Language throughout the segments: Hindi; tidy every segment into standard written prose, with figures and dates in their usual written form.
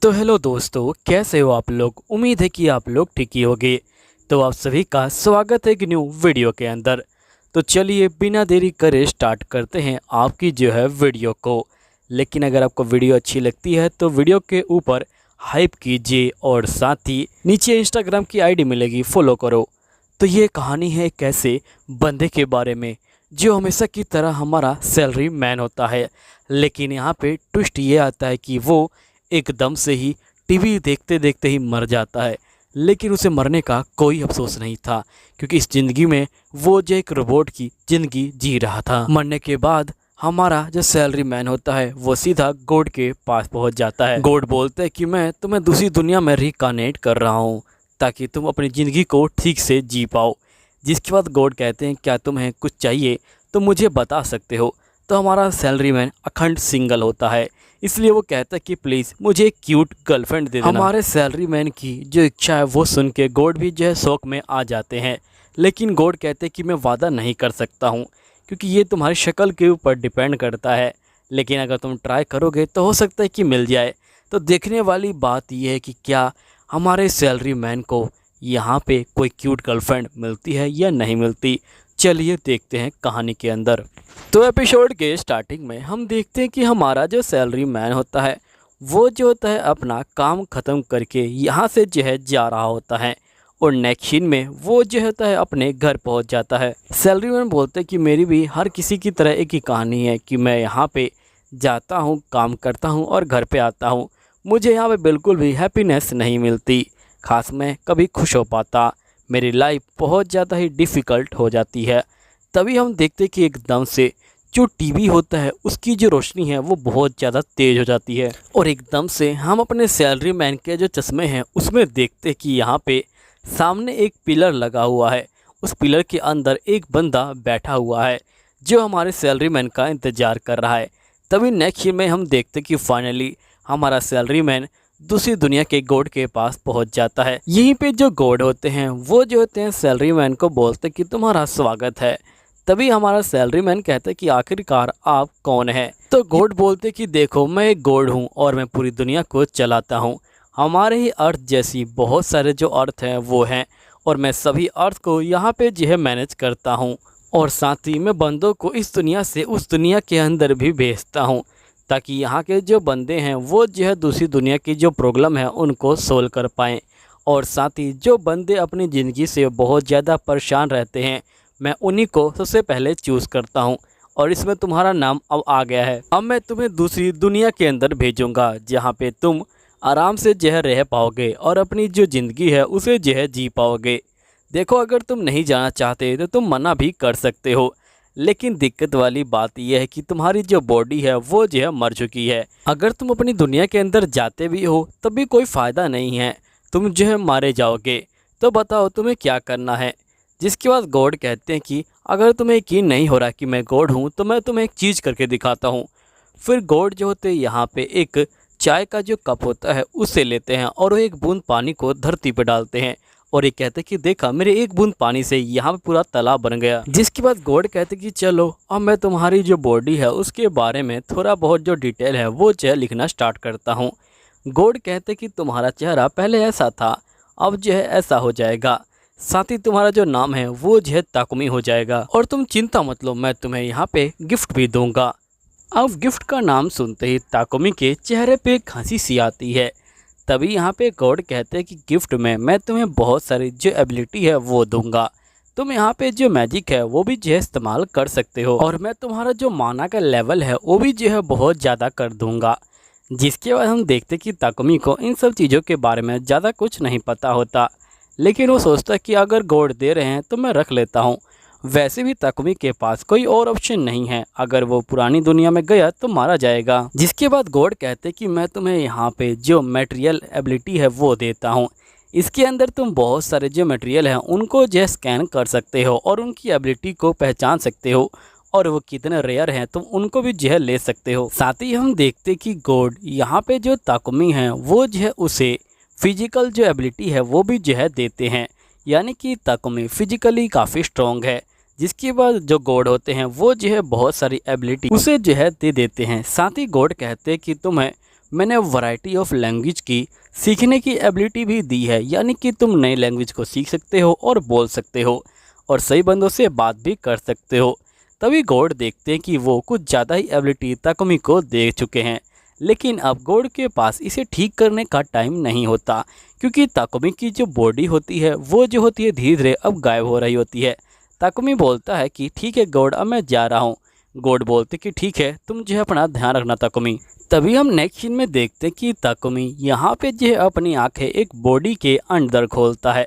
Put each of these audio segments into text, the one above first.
तो हेलो दोस्तों, कैसे हो आप लोग। उम्मीद है कि आप लोग ठीक ही होंगे। तो आप सभी का स्वागत है एक न्यू वीडियो के अंदर। तो चलिए बिना देरी करे स्टार्ट करते हैं आपकी जो है वीडियो को। लेकिन अगर आपको वीडियो अच्छी लगती है तो वीडियो के ऊपर हाइप कीजिए और साथ ही नीचे इंस्टाग्राम की आईडी मिलेगी, फॉलो करो। तो ये कहानी है एक ऐसे बंदे के बारे में जो हमेशा की तरह हमारा सैलरी मैन होता है। लेकिन यहाँ पे ट्विस्ट ये आता है कि वो एकदम से ही टीवी देखते देखते ही मर जाता है। लेकिन उसे मरने का कोई अफसोस नहीं था, क्योंकि इस ज़िंदगी में वो जो एक रोबोट की ज़िंदगी जी रहा था। मरने के बाद हमारा जो सैलरी मैन होता है वो सीधा गॉड के पास पहुंच जाता है। गॉड बोलते हैं कि मैं तुम्हें दूसरी दुनिया में रिकनेक्ट कर रहा हूँ ताकि तुम अपनी ज़िंदगी को ठीक से जी पाओ। जिसके बाद गॉड कहते हैं क्या तुम्हें कुछ चाहिए तो मुझे बता सकते हो। तो हमारा सैलरी मैन अखंड सिंगल होता है, इसलिए वो कहता है कि प्लीज़ मुझे एक क्यूट गर्लफ्रेंड दे देना। हमारे सैलरी मैन की जो इच्छा है वो सुन के गॉड भी जो है शौक में आ जाते हैं। लेकिन गॉड कहते हैं कि मैं वादा नहीं कर सकता हूँ, क्योंकि ये तुम्हारी शक्ल के ऊपर डिपेंड करता है। लेकिन अगर तुम ट्राई करोगे तो हो सकता है कि मिल जाए। तो देखने वाली बात यह है कि क्या हमारे सैलरी मैन को यहाँ पे कोई क्यूट गर्लफ्रेंड मिलती है या नहीं मिलती। चलिए देखते हैं कहानी के अंदर। तो एपिसोड के स्टार्टिंग में हम देखते हैं कि हमारा जो सैलरी मैन होता है वो जो होता है अपना काम ख़त्म करके यहाँ से जो है जा रहा होता है, और नेक्स्ट सीन में वो जो होता है अपने घर पहुँच जाता है। सैलरी मैन बोलते हैं कि मेरी भी हर किसी की तरह एक ही कहानी है कि मैं यहाँ पे जाता हूँ, काम करता हूँ और घर पे आता हूँ। मुझे यहाँ पे बिल्कुल भी हैप्पीनेस नहीं मिलती, खास मैं कभी खुश हो पाता। मेरी लाइफ बहुत ज़्यादा ही डिफ़िकल्ट हो जाती है। तभी हम देखते कि एकदम से जो टीवी होता है उसकी जो रोशनी है वो बहुत ज़्यादा तेज़ हो जाती है, और एकदम से हम अपने सैलरी मैन के जो चश्मे हैं उसमें देखते कि यहाँ पे सामने एक पिलर लगा हुआ है। उस पिलर के अंदर एक बंदा बैठा हुआ है जो हमारे सैलरी मैन का इंतज़ार कर रहा है। तभी नेक्स्ट में हम देखते कि फाइनली हमारा सैलरी मैन दूसरी दुनिया के गॉड के पास पहुंच जाता है। यहीं पे जो गॉड होते हैं वो जो होते हैं सैलरी मैन को बोलते कि तुम्हारा स्वागत है। तभी हमारा सैलरी मैन कहता है कि आखिरकार आप कौन हैं। तो गॉड बोलते कि देखो मैं एक गॉड हूँ और मैं पूरी दुनिया को चलाता हूँ। हमारे ही अर्थ जैसी बहुत सारे जो अर्थ हैं वो हैं, और मैं सभी अर्थ को यहाँ पे जो है मैनेज करता हूँ, और साथ ही मैं बंदों को इस दुनिया से उस दुनिया के अंदर भी भेजता हूँ ताकि यहाँ के जो बंदे हैं वो जो है दूसरी दुनिया की जो प्रॉब्लम है उनको सोल्व कर पाएँ। और साथ ही जो बंदे अपनी ज़िंदगी से बहुत ज़्यादा परेशान रहते हैं मैं उन्हीं को सबसे पहले चूज़ करता हूं। और इसमें तुम्हारा नाम अब आ गया है। अब मैं तुम्हें दूसरी दुनिया के अंदर भेजूंगा जहां पे तुम आराम से जो है रह पाओगे और अपनी जो ज़िंदगी है उसे जो है जी पाओगे। देखो अगर तुम नहीं जाना चाहते तो तुम मना भी कर सकते हो, लेकिन दिक्कत वाली बात यह है कि तुम्हारी जो बॉडी है वो जो है मर चुकी है। अगर तुम अपनी दुनिया के अंदर जाते भी हो तब भी कोई फ़ायदा नहीं है, तुम जो है मारे जाओगे। तो बताओ तुम्हें क्या करना है। जिसके बाद गॉड कहते हैं कि अगर तुम्हें यकीन नहीं हो रहा कि मैं गॉड हूँ तो मैं तुम्हें एक चीज़ करके दिखाता हूँ। फिर गॉड जो होते हैं यहाँ पे एक चाय का जो कप होता है उसे लेते हैं और वो एक बूंद पानी को धरती पर डालते हैं, और ये कहते हैं कि देखा मेरे एक बूंद पानी से यहाँ पे पूरा तालाब बन गया। जिसके बाद गॉड कहते हैं कि चलो अब मैं तुम्हारी जो बॉडी है उसके बारे में थोड़ा बहुत जो डिटेल है वो जो है लिखना स्टार्ट करता हूँ। गॉड कहते हैं कि तुम्हारा चेहरा पहले ऐसा था, अब जो है ऐसा हो जाएगा। साथ ही तुम्हारा जो नाम है वो जो है ताकुमी हो जाएगा, और तुम चिंता मत लो मैं तुम्हें यहाँ पे गिफ्ट भी दूंगा। अब गिफ्ट का नाम सुनते ही ताकुमी के चेहरे पे एक हंसी सी आती है। तभी यहाँ पे गॉड कहते हैं कि गिफ्ट में मैं तुम्हें बहुत सारी जो एबिलिटी है वो दूंगा। तुम यहाँ पे जो मैजिक है वो भी जो है इस्तेमाल कर सकते हो, और मैं तुम्हारा जो माना का लेवल है वो भी जो है बहुत ज़्यादा कर दूंगा। जिसके बाद हम देखते कि ताकुमी को इन सब चीज़ों के बारे में ज़्यादा कुछ नहीं पता होता, लेकिन वो सोचता है कि अगर गॉड दे रहे हैं तो मैं रख लेता हूँ। वैसे भी ताकुमी के पास कोई और ऑप्शन नहीं है, अगर वो पुरानी दुनिया में गया तो मारा जाएगा। जिसके बाद गॉड कहते कि मैं तुम्हें यहाँ पे जो मटेरियल एबिलिटी है वो देता हूँ। इसके अंदर तुम बहुत सारे जो मटेरियल हैं उनको जो स्कैन कर सकते हो और उनकी एबिलिटी को पहचान सकते हो, और वो कितने रेयर हैं तुम उनको भी जो है ले सकते हो। साथ ही हम देखते कि गॉड यहाँ पे जो ताकुमी हैं वो जो है उसे फिजिकल जो एबिलिटी है वो भी जो है देते हैं, यानी कि ताकुमी फिजिकली काफ़ी स्ट्रॉन्ग है। जिसके बाद जो गॉड होते हैं वो जो है बहुत सारी एबिलिटी उसे जो है दे देते हैं। साथ ही गॉड कहते हैं कि तुम्हें मैंने वैरायटी ऑफ लैंग्वेज की सीखने की एबिलिटी भी दी है, यानी कि तुम नई लैंग्वेज को सीख सकते हो और बोल सकते हो और सही बंदों से बात भी कर सकते हो। तभी गॉड देखते हैं कि वो कुछ ज़्यादा ही एबिलिटी ताकुमी को दे चुके हैं, लेकिन अब गॉड के पास इसे ठीक करने का टाइम नहीं होता, क्योंकि ताकुमी की जो बॉडी होती है वो जो होती है धीरे धीरे अब गायब हो रही होती है। ताकुमी बोलता है कि ठीक है गॉड, अब मैं जा रहा हूँ। गॉड बोलते कि ठीक है, तुम जो है अपना ध्यान रखना ताकुमी। तभी हम नेक्स्ट सीन में देखते कि ताकुमी यहाँ पे जो है अपनी आंखें एक बॉडी के अंदर खोलता है।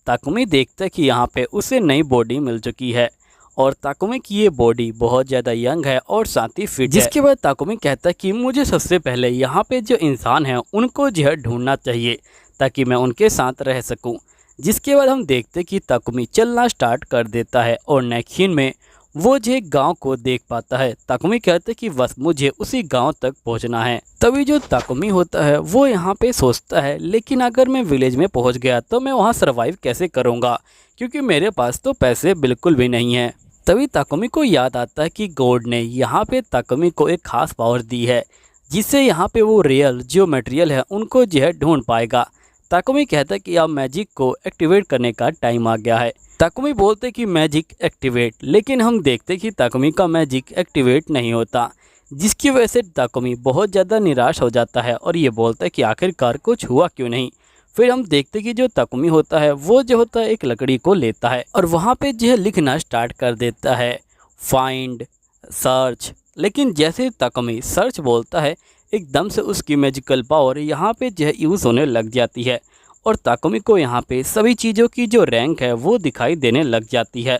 ताकुमी देखता है कि यहाँ पे उसे नई बॉडी मिल चुकी है और ताकुमी की ये बॉडी बहुत ज़्यादा यंग है और साथ ही फिट है। जिसके बाद ताकुमी कहता है कि मुझे सबसे पहले यहाँ पे जो इंसान हैं उनको जो है ढूंढना चाहिए ताकि मैं उनके साथ रह सकूँ। जिसके बाद हम देखते कि ताकुमी चलना स्टार्ट कर देता है और नेक्स्ट सीन में वो जो एक गांव को देख पाता है। ताकुमी कहते कि बस मुझे उसी गांव तक पहुंचना है। तभी जो ताकुमी होता है वो यहाँ पे सोचता है, लेकिन अगर मैं विलेज में पहुंच गया तो मैं वहाँ सरवाइव कैसे करूँगा, क्योंकि मेरे पास तो पैसे बिल्कुल भी नहीं हैं। तभी ताकुमी को याद आता है कि गॉड ने यहाँ पे ताकुमी को एक खास पावर दी है, जिससे यहाँ पे वो रियल जो मटेरियल है उनको जो है ढूंढ पाएगा। ताकुमी कहता है कि अब मैजिक को एक्टिवेट करने का टाइम आ गया है। ताकुमी बोलते कि मैजिक एक्टिवेट, लेकिन हम देखते कि ताकुमी का मैजिक एक्टिवेट नहीं होता, जिसकी वजह से ताकुमी बहुत ज़्यादा निराश हो जाता है और ये बोलता है कि आखिरकार कुछ हुआ क्यों नहीं। फिर हम देखते कि जो ताकुमी होता है वो जो होता है एक लकड़ी को लेता है और वहाँ पे जो है लिखना स्टार्ट कर देता है, फाइंड, सर्च। लेकिन जैसे ताकुमी सर्च बोलता है, एकदम से उसकी मैजिकल पावर यहाँ पे जो है यूज़ होने लग जाती है और ताकुमी को यहाँ पे सभी चीज़ों की जो रैंक है वो दिखाई देने लग जाती है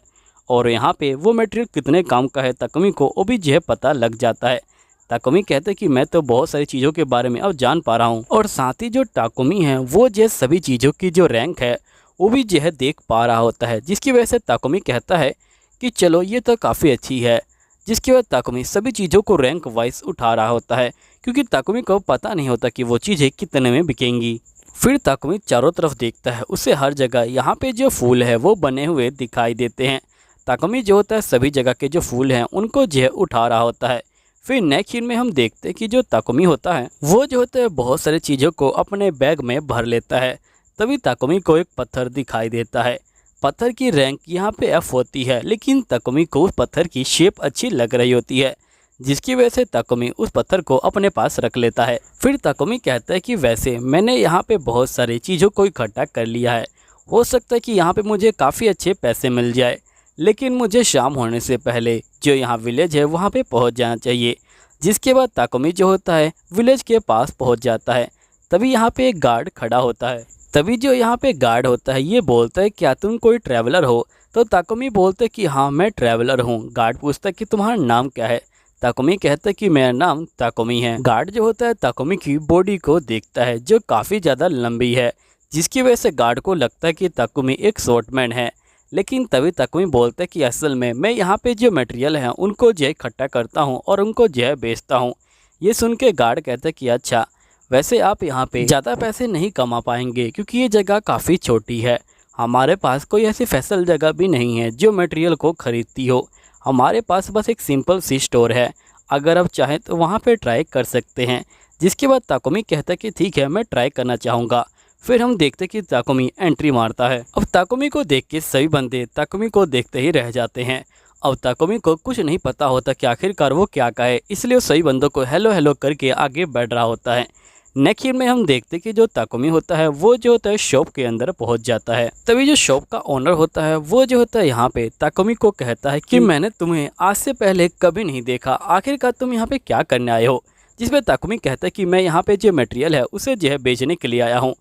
और यहाँ पे वो मटेरियल कितने काम का है ताकुमी को वो भी जो है पता लग जाता है। ताकुमी कहते हैं कि मैं तो बहुत सारी चीज़ों के बारे में अब जान पा रहा हूँ और साथ ही जो ताकुमी है वो जो सभी चीज़ों की जो रैंक है वो भी जो है देख पा रहा होता है, जिसकी वजह से ताकुमी कहता है कि चलो ये तो काफ़ी अच्छी है। जिसके बाद ताकुमी सभी चीज़ों को रैंक वाइज उठा रहा होता है, क्योंकि ताकुमी को पता नहीं होता कि वो चीज़ें कितने में बिकेंगी। फिर ताकुमी चारों तरफ देखता है, उसे हर जगह यहाँ पे जो फूल है वो बने हुए दिखाई देते हैं। ताकुमी जो होता है सभी जगह के जो फूल हैं उनको जो है उठा रहा होता है। फिर नेक्स्ट सीन में हम देखते हैं कि जो ताकुमी होता है वो जो होता है बहुत सारी चीज़ों को अपने बैग में भर लेता है। तभी ताकुमी को एक पत्थर दिखाई देता है। पत्थर की रैंक यहाँ पे F होती है, लेकिन ताकुमी को उस पत्थर की शेप अच्छी लग रही होती है, जिसकी वजह से ताकुमी उस पत्थर को अपने पास रख लेता है। फिर ताकुमी कहता है कि वैसे मैंने यहाँ पे बहुत सारी चीज़ों को इकट्ठा कर लिया है, हो सकता है कि यहाँ पे मुझे काफ़ी अच्छे पैसे मिल जाए, लेकिन मुझे शाम होने से पहले जो यहाँ विलेज है वहाँ पे पहुँच जाना चाहिए। जिसके बाद ताकुमी जो होता है विलेज के पास पहुँच जाता है। तभी यहाँ पे एक गार्ड खड़ा होता है। तभी जो यहाँ पे गार्ड होता है ये बोलता है क्या तुम कोई ट्रैवलर हो? तो ताकुमी बोलते कि हाँ मैं ट्रैवलर हूँ। गार्ड पूछता है कि तुम्हारा नाम क्या है? ताकुमी कहता है कि मेरा नाम ताकुमी है। गार्ड जो होता है ताकुमी की बॉडी को देखता है जो काफ़ी ज़्यादा लंबी है, जिसकी वजह से गार्ड को लगता है कि ताकुमी एक शॉर्टमैन है। लेकिन तभी ताकुमी बोलता है कि असल में मैं यहाँ पे जो मटेरियल है उनको जो है इकट्ठा करता हूँ और उनको जो है बेचता हूँ। ये सुन के गार्ड कहता है कि अच्छा, वैसे आप यहाँ पे ज़्यादा पैसे नहीं कमा पाएंगे क्योंकि ये जगह काफ़ी छोटी है। हमारे पास कोई ऐसी फैसल जगह भी नहीं है जो मटेरियल को ख़रीदती हो। हमारे पास बस एक सिंपल सी स्टोर है, अगर आप चाहें तो वहाँ पे ट्राई कर सकते हैं। जिसके बाद ताकुमी कहता है कि ठीक है मैं ट्राई करना चाहूँगा। फिर हम देखते कि ताकुमी एंट्री मारता है। अब ताकुमी को देख के सभी बंदे ताकुमी को देखते ही रह जाते हैं। अब ताकुमी को कुछ नहीं पता होता कि आखिरकार वो क्या कहे, इसलिए वो सभी बंदों को हेलो हेलो करके आगे बढ़ रहा होता है। नेक्स्ट सीन में हम देखते कि जो ताकुमी होता है वो जो होता है शॉप के अंदर पहुंच जाता है। तभी जो शॉप का ओनर होता है वो जो होता है यहाँ पे ताकुमी को कहता है कि मैंने तुम्हें आज से पहले कभी नहीं देखा, आखिरकार तुम यहाँ पे क्या करने आए हो? जिसमें ताकुमी कहता है कि मैं यहाँ पे जो मटेरियल है उसे जो है बेचने के लिए आया हूँ।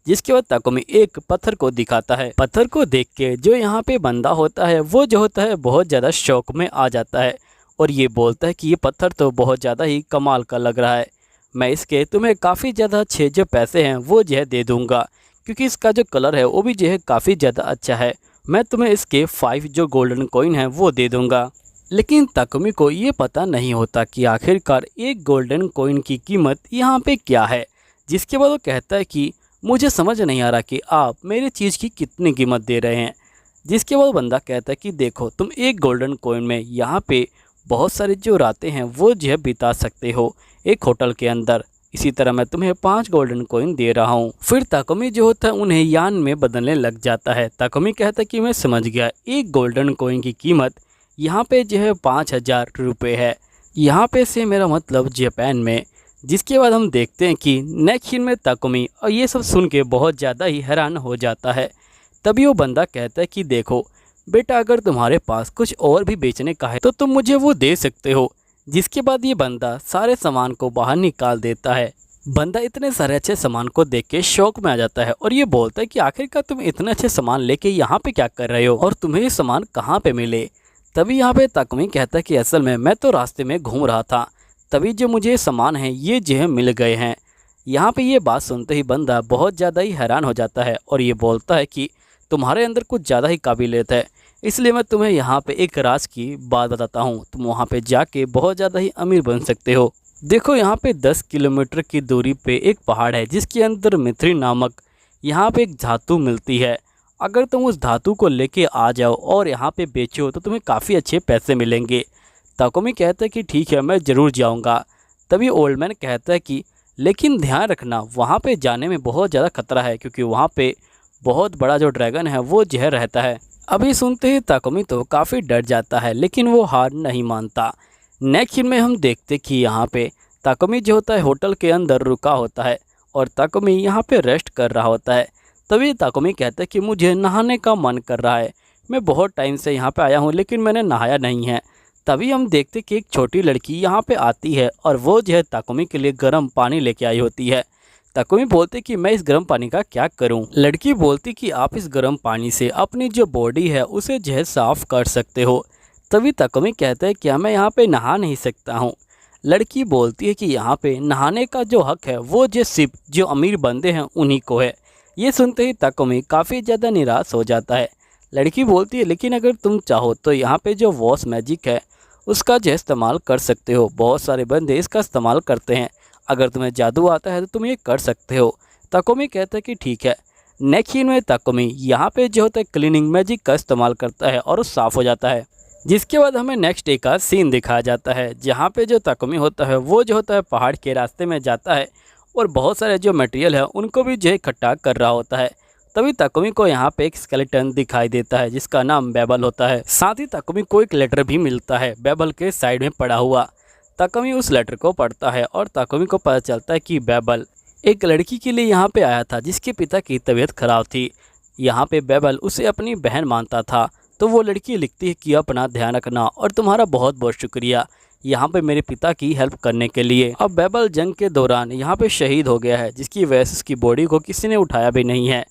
जिसके बाद ताकुमी एक पत्थर को दिखाता है। पत्थर को देख के जो यहाँ पे बंदा होता है वो जो होता है बहुत ज़्यादा शौक में आ जाता है और ये बोलता है कि ये पत्थर तो बहुत ज़्यादा ही कमाल का लग रहा है, मैं इसके तुम्हें काफ़ी ज़्यादा अच्छे जो पैसे हैं वो जो है दे दूँगा, क्योंकि इसका जो कलर है वो भी जो है काफ़ी ज़्यादा अच्छा है। मैं तुम्हें इसके 5 जो गोल्डन कॉइन हैं वो दे दूँगा। लेकिन ताकुमी को ये पता नहीं होता कि आखिरकार एक गोल्डन कॉइन की कीमत यहाँ पे क्या है। जिसके बाद वो कहता है कि मुझे समझ नहीं आ रहा कि आप मेरी चीज़ की कितनी कीमत दे रहे हैं। जिसके बाद बंदा कहता है कि देखो तुम एक गोल्डन कॉइन में यहाँ पे बहुत सारी जो रातें हैं वो जो है बिता सकते हो एक होटल के अंदर। इसी तरह मैं तुम्हें 5 गोल्डन कॉइन दे रहा हूँ। फिर ताकुमी जो होता है उन्हें यान में बदलने लग जाता है। ताकुमी कहता है कि मैं समझ गया, 1 गोल्डन कॉइन की कीमत यहाँ पे जो है 5000 रुपये है। यहाँ पे से मेरा मतलब जापान में। जिसके बाद हम देखते हैं कि नेक्स्ट सीन में ताकुमी और ये सब सुन के बहुत ज़्यादा ही हैरान हो जाता है। तभी वो बंदा कहता है कि देखो बेटा, अगर तुम्हारे पास कुछ और भी बेचने का है तो तुम मुझे वो दे सकते हो। जिसके बाद ये बंदा सारे सामान को बाहर निकाल देता है। बंदा इतने सारे अच्छे सामान को देख के शौक में आ जाता है और ये बोलता है कि आखिरकार तुम इतने अच्छे सामान लेके यहाँ पे क्या कर रहे हो और तुम्हें ये सामान कहाँ पे मिले। तभी यहाँ पे ताकुमी कहता है कि असल में मैं तो रास्ते में घूम रहा था, तभी जो मुझे सामान है ये जो है मिल गए हैं। यहाँ पे ये बात सुनते ही बंदा बहुत ज़्यादा ही हैरान हो जाता है और ये बोलता है कि तुम्हारे अंदर कुछ ज़्यादा ही काबिलियत है, इसलिए मैं तुम्हें यहाँ पे एक राज की बात बताता हूँ। तुम वहाँ पे जाके बहुत ज़्यादा ही अमीर बन सकते हो। देखो यहाँ पे 10 किलोमीटर की दूरी पे एक पहाड़ है जिसके अंदर मिथ्री नामक यहाँ पे एक धातु मिलती है। अगर तुम उस धातु को लेके आ जाओ और यहाँ पे बेचो तो तुम्हें काफ़ी अच्छे पैसे मिलेंगे। ताकुमी कहता है कि ठीक है, मैं ज़रूर जाऊँगा। तभी ओल्ड मैन कहता है कि लेकिन ध्यान रखना, वहाँ पे जाने में बहुत ज़्यादा खतरा है क्योंकि वहाँ पे बहुत बड़ा जो ड्रैगन है वो जहर रहता है। अभी सुनते ही ताकुमी तो काफ़ी डर जाता है लेकिन वो हार नहीं मानता। नेक्स्ट सीन में हम देखते कि यहाँ पे ताकुमी जो होता है होटल के अंदर रुका होता है और ताकुमी यहाँ पे रेस्ट कर रहा होता है। तभी ताकुमी कहता है कि मुझे नहाने का मन कर रहा है, मैं बहुत टाइम से यहाँ पे आया हूँ लेकिन मैंने नहाया नहीं है। तभी हम देखते कि एक छोटी लड़की यहाँ पे आती है और वो जो है ताकुमी के लिए गर्म पानी लेके आई होती है। ताकुमी बोलते कि मैं इस गर्म पानी का क्या करूं। लड़की बोलती कि आप इस गर्म पानी से अपनी जो बॉडी है उसे जो है साफ कर सकते हो। तभी ताकुमी कहता है क्या मैं यहाँ पे नहा नहीं सकता हूँ। लड़की बोलती है कि यहाँ पे नहाने का जो हक है वो जो सिर्फ जो अमीर बंदे हैं उन्हीं को है। ये सुनते ही ताकुमी काफ़ी ज़्यादा निराश हो जाता है। लड़की बोलती है लेकिन अगर तुम चाहो तो यहाँ पे जो वॉश मैजिक है उसका जो इस्तेमाल कर सकते हो, बहुत सारे बंदे इसका इस्तेमाल करते हैं, अगर तुम्हें जादू आता है तो तुम ये कर सकते हो। ताकुमी कहता है कि ठीक है। नेक्स्ट सीन में ताकुमी यहाँ पे जो होता है क्लीनिंग मैजिक का इस्तेमाल करता है और वो साफ़ हो जाता है। जिसके बाद हमें नेक्स्ट डे का सीन दिखाया जाता है जहाँ पे जो ताकुमी होता है वो जो होता है पहाड़ के रास्ते में जाता है और बहुत सारे जो मटेरियल है उनको भी जो है इकट्ठा कर रहा होता है। तभी ताकुमी को यहाँ पे एक स्केलेटन दिखाई देता है जिसका नाम बेबल होता है। साथ ही ताकुमी को एक लेटर भी मिलता है बेबल के साइड में पड़ा हुआ। ताकुमी उस लेटर को पढ़ता है और ताकुमी को पता चलता है कि बेबल एक लड़की के लिए यहाँ पे आया था जिसके पिता की तबीयत खराब थी। यहाँ पे बेबल उसे अपनी बहन मानता था। तो वो लड़की लिखती है कि अपना ध्यान रखना और तुम्हारा बहुत बहुत शुक्रिया यहाँ पे मेरे पिता की हेल्प करने के लिए। अब बेबल जंग के दौरान यहाँ पे शहीद हो गया है जिसकी वजह से उसकी बॉडी को किसी ने उठाया भी नहीं है।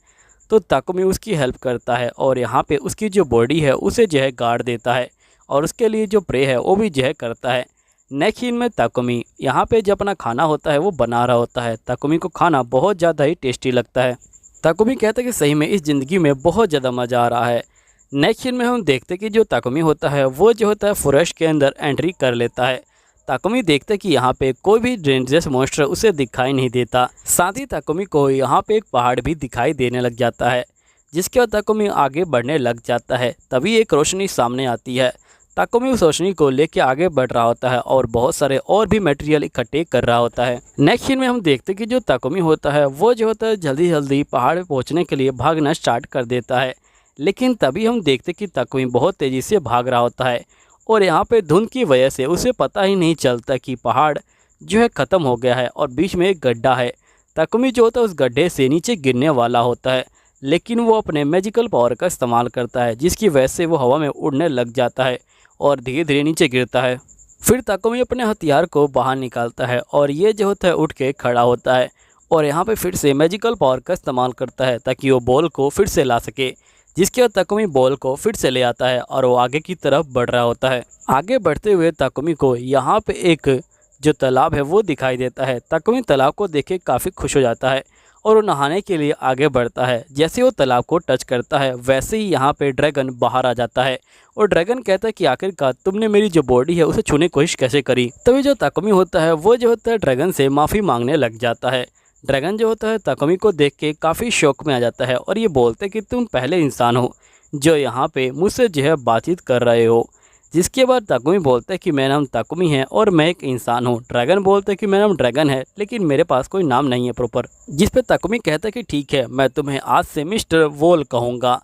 तो ताकुमी उसकी हेल्प करता है और यहाँ पे उसकी जो बॉडी है उसे जो है गाड़ देता है और उसके लिए जो प्रे है वो भी जो है करता है। नेक्स्ट सीन में ताकुमी यहाँ पे जो अपना खाना होता है वो बना रहा होता है। ताकुमी को खाना बहुत ज़्यादा ही टेस्टी लगता है। ताकुमी कहता है कि सही में इस ज़िंदगी में बहुत ज़्यादा मज़ा आ रहा है। नेक्स्ट सीन में हम देखते कि जो ताकुमी होता है वो जो होता है फॉरेस्ट के अंदर एंट्री कर लेता है। ताकुमी देखते कि यहाँ पे कोई भी डेंजरस मॉन्स्टर उसे दिखाई नहीं देता। साथ ही ताकुमी को यहाँ पे एक पहाड़ भी दिखाई देने लग जाता है जिसके बाद ताकुमी आगे बढ़ने लग जाता है। तभी एक रोशनी सामने आती है। ताकुमी उस रोशनी को लेके आगे बढ़ रहा होता है और बहुत सारे और भी मटेरियल इकट्ठे कर रहा होता है। नेक्स्ट सीन में हम देखते कि जो ताकुमी होता है वो जो होता है जल्दी जल्दी पहाड़ पे पहुँचने के लिए भागना स्टार्ट कर देता है। लेकिन तभी हम देखते कि ताकुमी बहुत तेज़ी से भाग रहा होता है और यहाँ पे धुंध की वजह से उसे पता ही नहीं चलता कि पहाड़ जो है ख़त्म हो गया है और बीच में एक गड्ढा है। ताकुमी जो होता है उस गड्ढे से नीचे गिरने वाला होता है लेकिन वो अपने मैजिकल पावर का इस्तेमाल करता है जिसकी वजह से वो हवा में उड़ने लग जाता है और धीरे धीरे नीचे गिरता है। फिर ताकुमी अपने हथियार को बाहर निकालता है और ये जो होता है उठ के खड़ा होता है और यहाँ पे फिर से मैजिकल पावर का इस्तेमाल करता है ताकि वो बॉल को फिर से ला सके। जिसके बाद ताकुमी बॉल को फिर से ले आता है और वो आगे की तरफ बढ़ रहा होता है। आगे बढ़ते हुए ताकुमी को यहाँ पे एक जो तालाब है वो दिखाई देता है। ताकुमी तालाब को देख के काफ़ी खुश हो जाता है और वो नहाने के लिए आगे बढ़ता है। जैसे वो तालाब को टच करता है वैसे ही यहाँ पे ड्रैगन बाहर आ जाता है और ड्रैगन कहता है कि आखिरकार तुमने मेरी जो बॉडी है उसे छूने की कोशिश कैसे करी। तभी जो ताकुमी होता है वो जो होता है ड्रैगन से माफ़ी मांगने लग जाता है। ड्रैगन जो होता है ताकुमी को देख के काफ़ी शौक में आ जाता है और ये बोलते कि तुम पहले इंसान हो जो यहाँ पे मुझसे जो है बातचीत कर रहे हो। जिसके बाद ताकुमी बोलता है कि मेरा नाम ताकुमी है और मैं एक इंसान हूँ। ड्रैगन बोलता है कि मेरा नाम ड्रैगन है लेकिन मेरे पास कोई नाम नहीं है प्रॉपर। जिस पे ताकुमी कहता है कि ठीक है, मैं तुम्हें आज से मिस्टर वोल कहूँगा।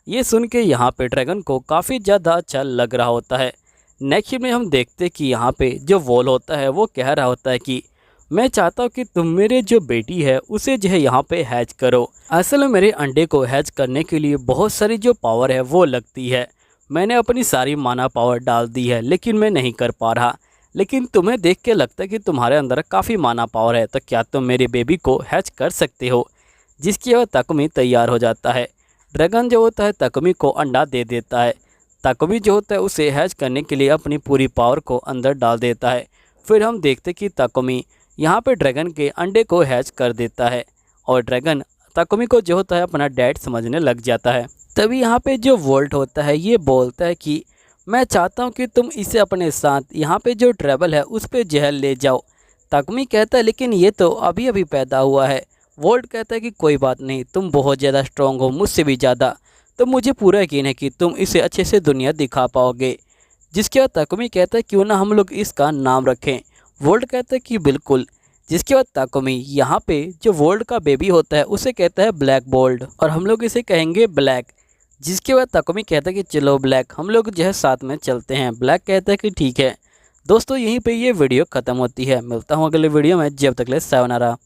ये सुन के यहाँ पे ड्रैगन को काफ़ी ज़्यादा अच्छा लग रहा होता है। नेक्स्ट में हम देखते कि यहाँ पे जो वोल होता है वो कह रहा होता है कि मैं चाहता हूँ कि तुम मेरे जो बेटी है उसे जो है यहाँ पे हैच करो। असल में मेरे अंडे को हैच करने के लिए बहुत सारी जो पावर है वो लगती है। मैंने अपनी सारी माना पावर डाल दी है लेकिन मैं नहीं कर पा रहा। लेकिन तुम्हें देख के लगता है कि तुम्हारे अंदर काफ़ी माना पावर है, तो क्या तुम मेरे बेबी को हैच कर सकते हो। जिसकी वजह ताकुमी तैयार हो जाता है। ड्रैगन जो होता है ताकुमी को अंडा दे देता है। ताकुमी जो होता है उसे हैच करने के लिए अपनी पूरी पावर को अंदर डाल देता है। फिर हम देखते कि ताकुमी यहाँ पे ड्रैगन के अंडे को हैच कर देता है और ड्रैगन ताकुमी को जो होता है अपना डैड समझने लग जाता है। तभी यहाँ पे जो वोल्ट होता है ये बोलता है कि मैं चाहता हूँ कि तुम इसे अपने साथ यहाँ पे जो ट्रैवल है उस पर जहर ले जाओ। ताकुमी कहता है लेकिन ये तो अभी अभी पैदा हुआ है। वोल्ट कहता है कि कोई बात नहीं, तुम बहुत ज़्यादा स्ट्रॉन्ग हो, मुझसे भी ज़्यादा, तो मुझे पूरा यकीन है कि तुम इसे अच्छे से दुनिया दिखा पाओगे। जिसके बाद ताकुमी कहता है क्यों ना हम लोग इसका नाम रखें। वोल्ट कहता है कि बिल्कुल। जिसके बाद ताकुमी यहाँ पे जो वोल्ट का बेबी होता है उसे कहता है ब्लैक बोल्ट और हम लोग इसे कहेंगे ब्लैक। जिसके बाद ताकुमी कहता है कि चलो ब्लैक, हम लोग जो है साथ में चलते हैं। ब्लैक कहता है कि ठीक है। दोस्तों यहीं पे ये वीडियो ख़त्म होती है। मिलता हूँ अगले वीडियो में, जब तक ले सायोनारा।